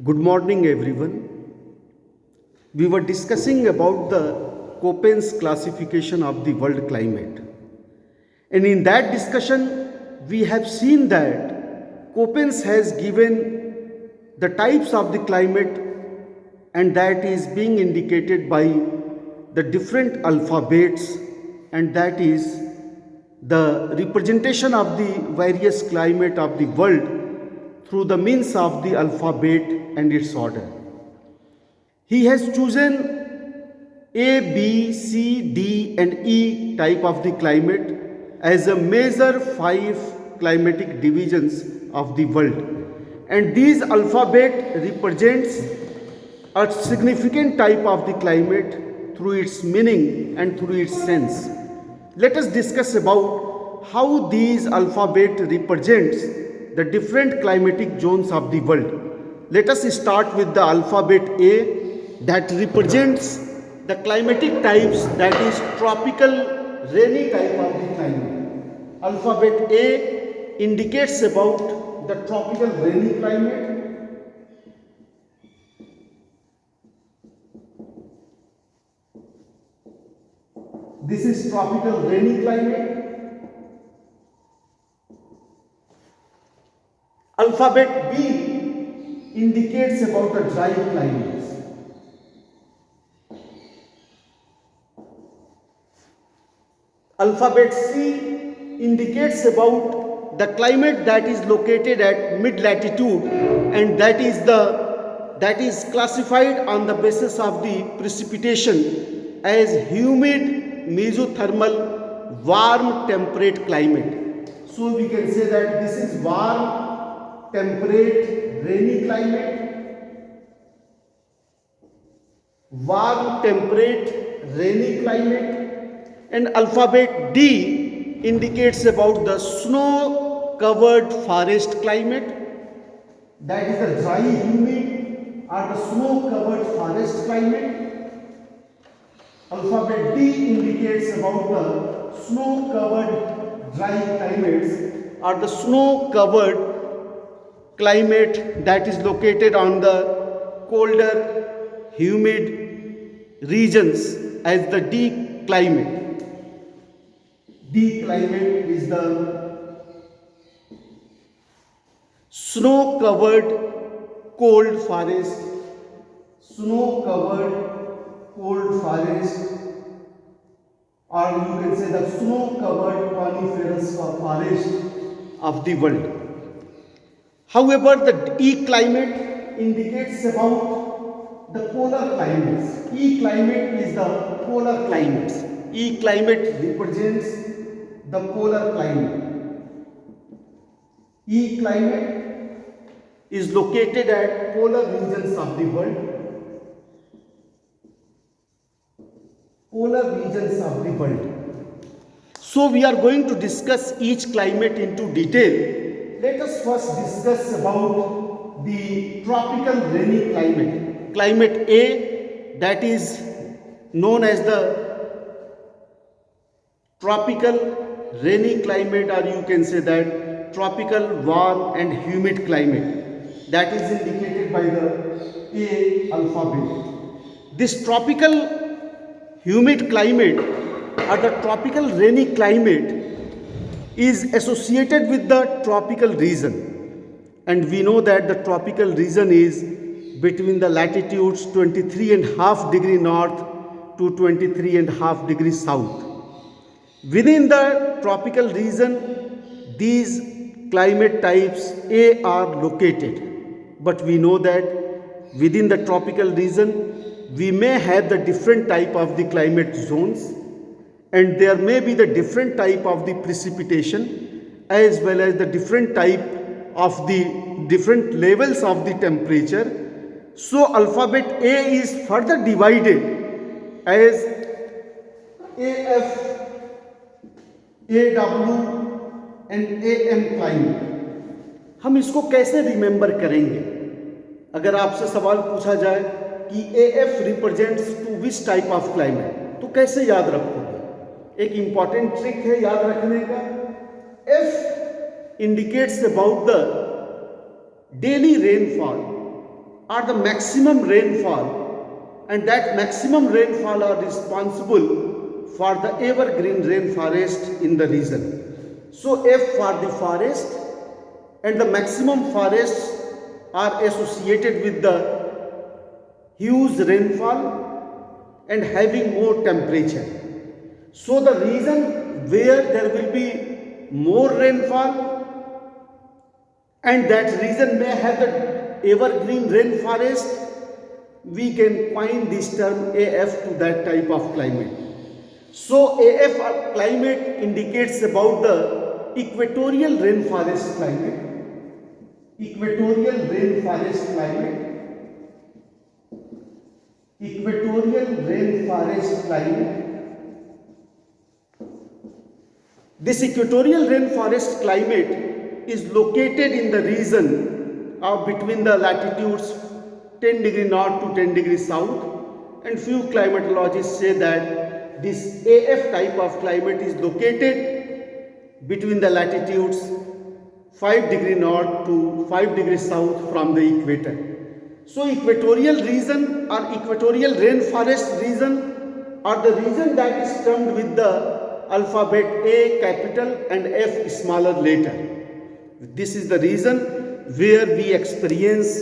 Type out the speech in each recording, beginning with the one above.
Good morning, everyone. We were discussing about the Köppen's classification of the world climate. And in that discussion, we have seen that Köppen's has given the types of the climate, and that is being indicated by the different alphabets, and that is the representation of the various climate of the world through the means of the alphabet and its order. He has chosen A, B, C, D and E type of the climate as a major 5 climatic divisions of the world, and these alphabet represents a significant type of the climate through its meaning and through its sense. Let us discuss about how these alphabet represents the different climatic zones of the world. Let us start with the alphabet A, that represents the climatic types, that is tropical rainy type of the climate. Alphabet A indicates about the tropical rainy climate. This is tropical rainy climate. Alphabet B indicates about the dry climates. Alphabet C indicates about the climate that is located at mid latitude, and that is classified on the basis of the precipitation as humid mesothermal warm temperate climate. So we can say that this is warm temperate rainy climate, warm temperate rainy climate. And alphabet D indicates about the snow covered forest climate, that is the dry humid or the snow covered forest climate. Alphabet D indicates about the snow covered dry climates or the snow covered climate that is located on the colder humid regions as the D climate. D climate is the snow covered cold forest, snow covered cold forest, or you can say the snow covered coniferous forest of the world. However, the E climate indicates about the polar climates. E climate is the polar climates. E climate represents the polar climate. E climate is located at polar regions of the world. Polar regions of the world. So we are going to discuss each climate into detail. Let us first discuss about the tropical rainy climate. Climate A, that is known as the tropical rainy climate, or you can say that tropical warm and humid climate, that is indicated by the A alphabet. This tropical humid climate or the tropical rainy climate is associated with the tropical region, and we know that the tropical region is between the latitudes 23.5 degree north to 23.5 degrees south. Within the tropical region, these climate types A are located, but we know that within the tropical region, we may have the different type of the climate zones, and there may be the different type of the precipitation as well as the different type of the different levels of the temperature. So alphabet A is further divided as AF, AW and AM climate. हम इसको कैसे remember करेंगे? अगर आपसे सवाल पूछा जाए कि AF represents to which type of climate, तो कैसे याद रखोगे? एक इंपॉर्टेंट ट्रिक है याद रखने का. F indicates about the daily rainfall are the maximum rainfall, and that maximum rainfall are responsible for the evergreen rainforest in the region. So F for the forest, and the maximum forests are associated with the huge rainfall and having more temperature. So the region where there will be more rainfall and that region may have the evergreen rainforest, we can coin this term AF to that type of climate. So AF climate indicates about the equatorial rainforest climate. Equatorial rainforest climate. Equatorial rainforest climate. This equatorial rainforest climate is located in the region of between the latitudes 10 degree north to 10 degree south, and few climatologists say that this AF type of climate is located between the latitudes 5 degree north to 5 degree south from the equator. So equatorial region or equatorial rainforest region are the region that is termed with the alphabet A capital and F smaller letter. This is the region where we experience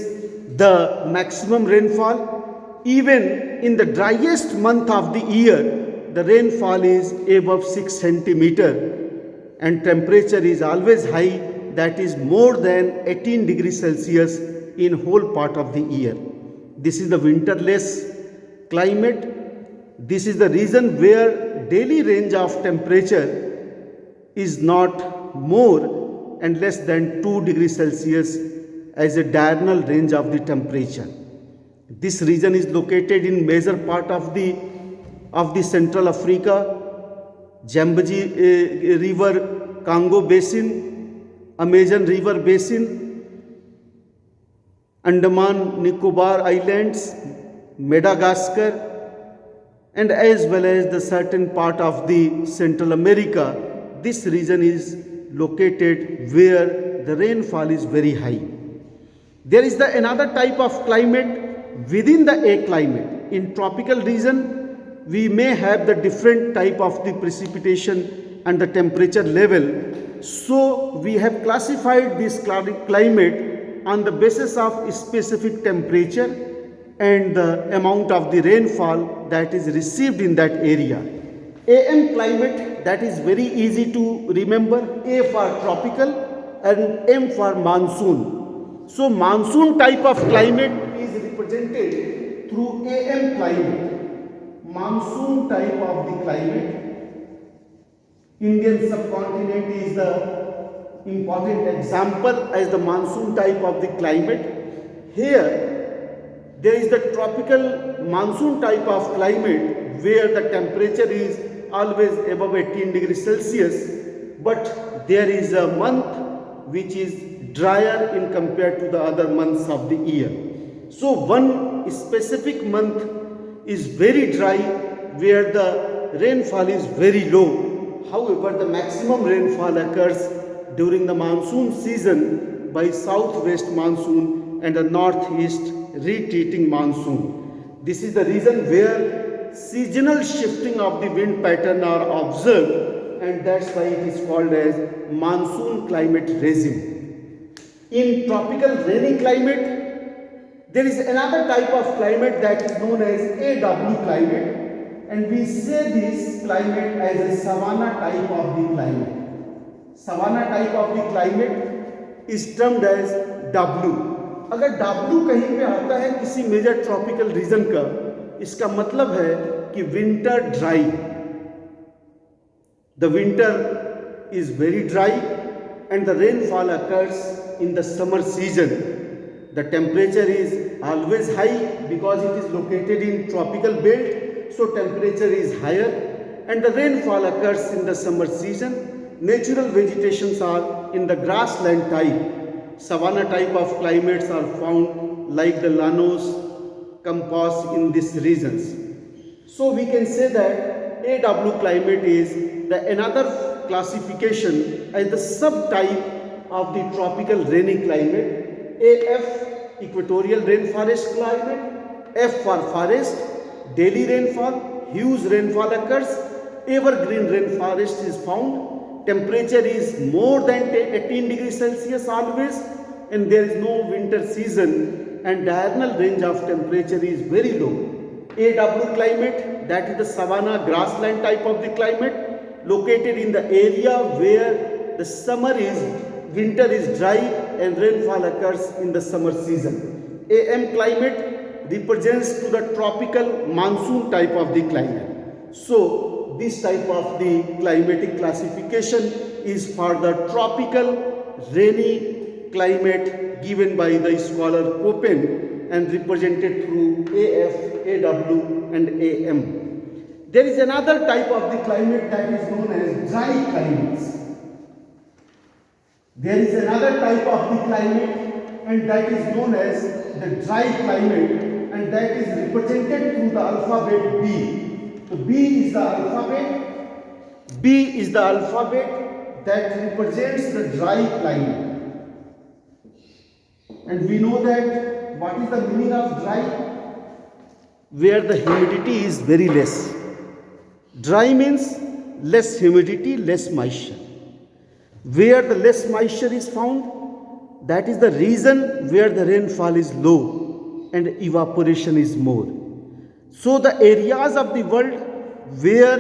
the maximum rainfall. Even in the driest month of the year, the rainfall is above 6 centimeter and temperature is always high, that is more than 18 degrees Celsius in whole part of the year. This is the winterless climate. This is the region where daily range of temperature is not more and less than 2 degrees Celsius as a diurnal range of the temperature. This region is located in major part of the Central Africa, Zambezi River, Congo Basin, Amazon River Basin, Andaman Nicobar Islands, Madagascar, and as well as the certain part of the Central America. This region is located where the rainfall is very high. There is another type of climate within the A climate. In tropical region, we may have the different type of the precipitation and the temperature level. So we have classified this climate on the basis of specific temperature and the amount of the rainfall that is received in that area. AM climate, that is very easy to remember. A for tropical and M for monsoon. So monsoon type of climate is represented through AM climate. Monsoon type of the climate. Indian subcontinent is the important example as the monsoon type of the climate. Here there is the tropical monsoon type of climate where the temperature is always above 18 degrees Celsius, but there is a month which is drier in compared to the other months of the year. So one specific month is very dry where the rainfall is very low. However, the maximum rainfall occurs during the monsoon season by southwest monsoon and the northeast retreating monsoon. This is the reason where seasonal shifting of the wind pattern are observed, and that's why it is called as monsoon climate regime. In tropical rainy climate, there is another type of climate that is known as AW climate, and we say this climate as a savanna type of the climate. Savanna type of the climate is termed as W. अगर W कहीं पे आता है किसी major tropical region का, इसका मतलब है कि winter dry. The winter is very dry and the rainfall occurs in the summer season. The temperature is always high because it is located in tropical belt, so temperature is higher, and the rainfall occurs in the summer season. Natural vegetations are in the grassland type. Savanna type of climates are found like the llanos, Campos in these regions. So we can say that AW climate is another classification as the subtype of the tropical rainy climate. AF equatorial rainforest climate. F for forest, daily rainfall, huge rainfall occurs, evergreen rainforest is found, temperature is more than 18 degrees Celsius always, and there is no winter season, and diurnal range of temperature is very low. AW climate, that is the savanna grassland type of the climate, located in the area where the winter is dry and rainfall occurs in the summer season. AM climate represents to the tropical monsoon type of the climate. So this type of the climatic classification is for the tropical rainy climate given by the scholar Köppen and represented through AF, AW and AM. There is another type of the climate that is known as dry climates. There is another type of the climate and that is known as the dry climate, and that is represented through the alphabet B. So B is the alphabet that represents the dry climate. And we know that what is the meaning of dry? Where the humidity is very less. Dry means less humidity, less moisture. Where the less moisture is found, that is the reason where the rainfall is low and evaporation is more. So the areas of the world where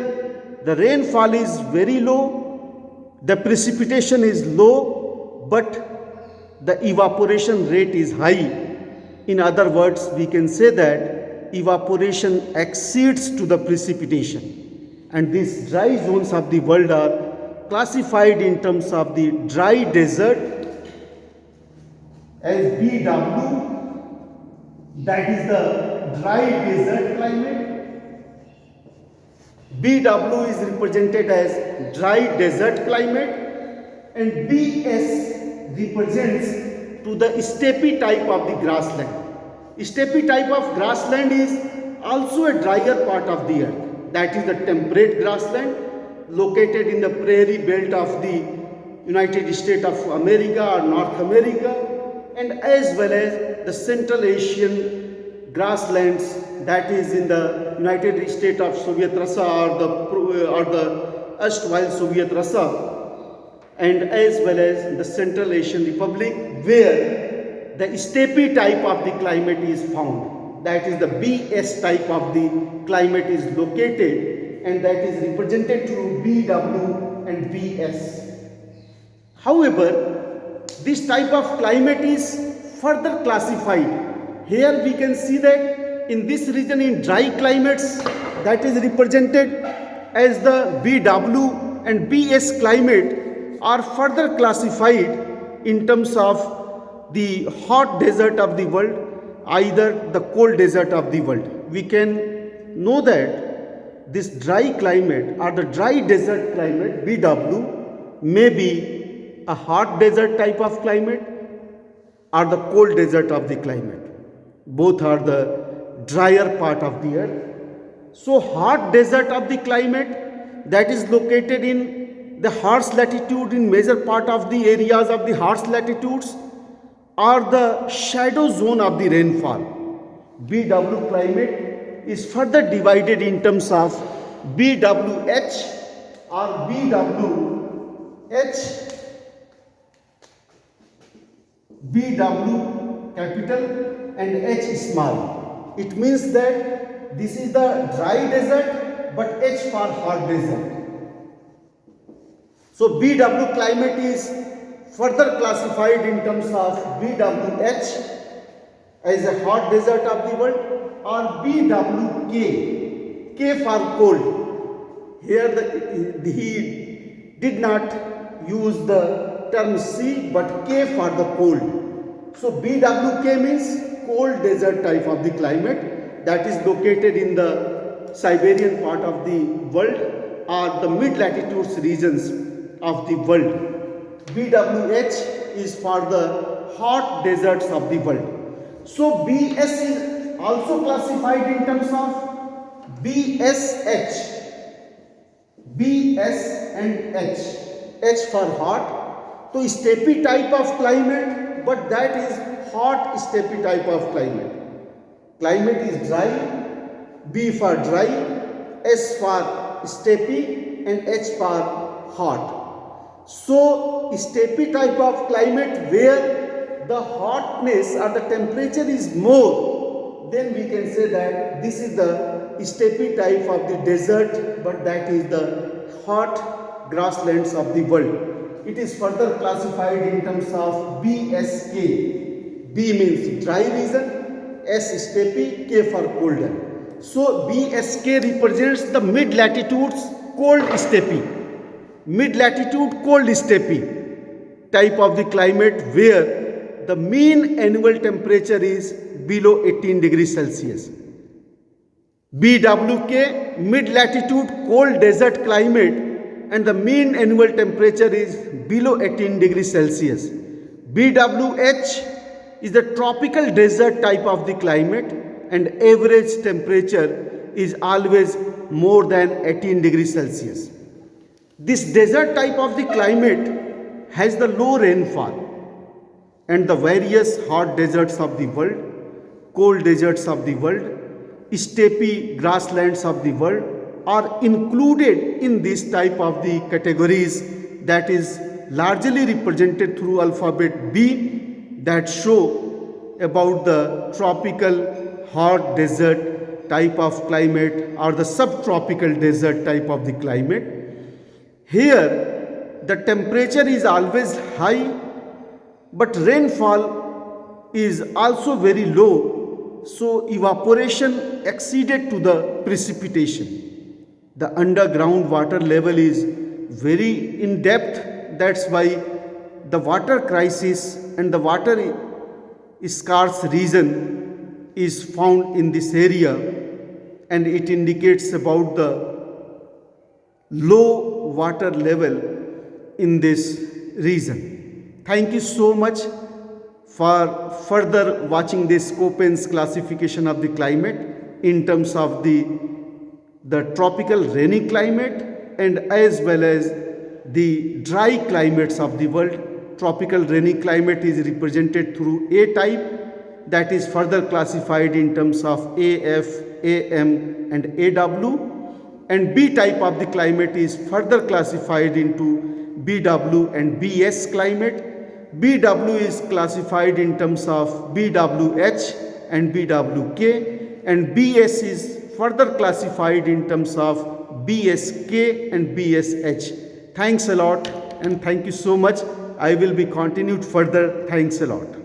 the rainfall is very low, the precipitation is low, but the evaporation rate is high. In other words, we can say that evaporation exceeds to the precipitation. And these dry zones of the world are classified in terms of the dry desert as BW, that is the dry desert climate. BW is represented as dry desert climate, and BS represents to the steppe type of the grassland. Steppe type of grassland is also a drier part of the earth, that is the temperate grassland located in the prairie belt of the United States of America or North America, and as well as the Central Asian grasslands, that is in the United States of Soviet Russia or the erstwhile Soviet Russia, and as well as the Central Asian Republic where the steppe type of the climate is found. That is the BS type of the climate is located, and that is represented through BW and BS. However, this type of climate is further classified. Here we can see that in this region, in dry climates, that is represented as the BW and BS climate are further classified in terms of the hot desert of the world, either the cold desert of the world. We can know that this dry climate or the dry desert climate BW may be a hot desert type of climate or the cold desert of the climate. Both are the drier part of the earth. So hot desert of the climate that is located in the harsh latitude, in major part of the areas of the harsh latitudes, are the shadow zone of the rainfall. BW climate is further divided in terms of BWH or BWH, BW capital and H small. It means that this is the dry desert but H for hot desert. So BW climate is further classified in terms of BWH as a hot desert of the world, or BWK, K for cold. Here he did not use the term C but K for the cold. So BWK means cold desert type of the climate that is located in the Siberian part of the world or the mid-latitudes regions of the world. BWH is for the hot deserts of the world. So BS is also classified in terms of BSH. BS and H. H for hot. So steppe type of climate, but that is hot steppe type of climate. Climate is dry, B for dry, S for steppe and H for hot. So steppe type of climate where the hotness or the temperature is more, then we can say that this is the steppe type of the desert, but that is the hot grasslands of the world. It is further classified in terms of BSK. B means dry region, S steppe, K for colder. So BSK represents the mid-latitudes cold steppe, mid-latitude cold steppe type of the climate where the mean annual temperature is below 18 degrees Celsius. BWK, mid-latitude cold desert climate, and the mean annual temperature is below 18 degrees Celsius. BWH is the tropical desert type of the climate, and average temperature is always more than 18 degrees Celsius. This desert type of the climate has the low rainfall, and the various hot deserts of the world, cold deserts of the world, steppe grasslands of the world are included in this type of the categories that is largely represented through alphabet B that show about the tropical hot desert type of climate or the subtropical desert type of the climate. Here the temperature is always high, but rainfall is also very low, so evaporation exceeded to the precipitation. The underground water level is very in depth, that's why the water crisis and the water scarce region is found in this area, and it indicates about the low water level in this region. Thank you so much for further watching this Köppen's classification of the climate in terms of the tropical rainy climate and as well as the dry climates of the world. Tropical rainy climate is represented through A type, that is further classified in terms of AF, AM and AW, and B type of the climate is further classified into BW and BS climate. BW is classified in terms of BWH and BWK, and BS is further classified in terms of BSK and BSH. Thanks a lot and thank you so much. I will be continued further. Thanks a lot.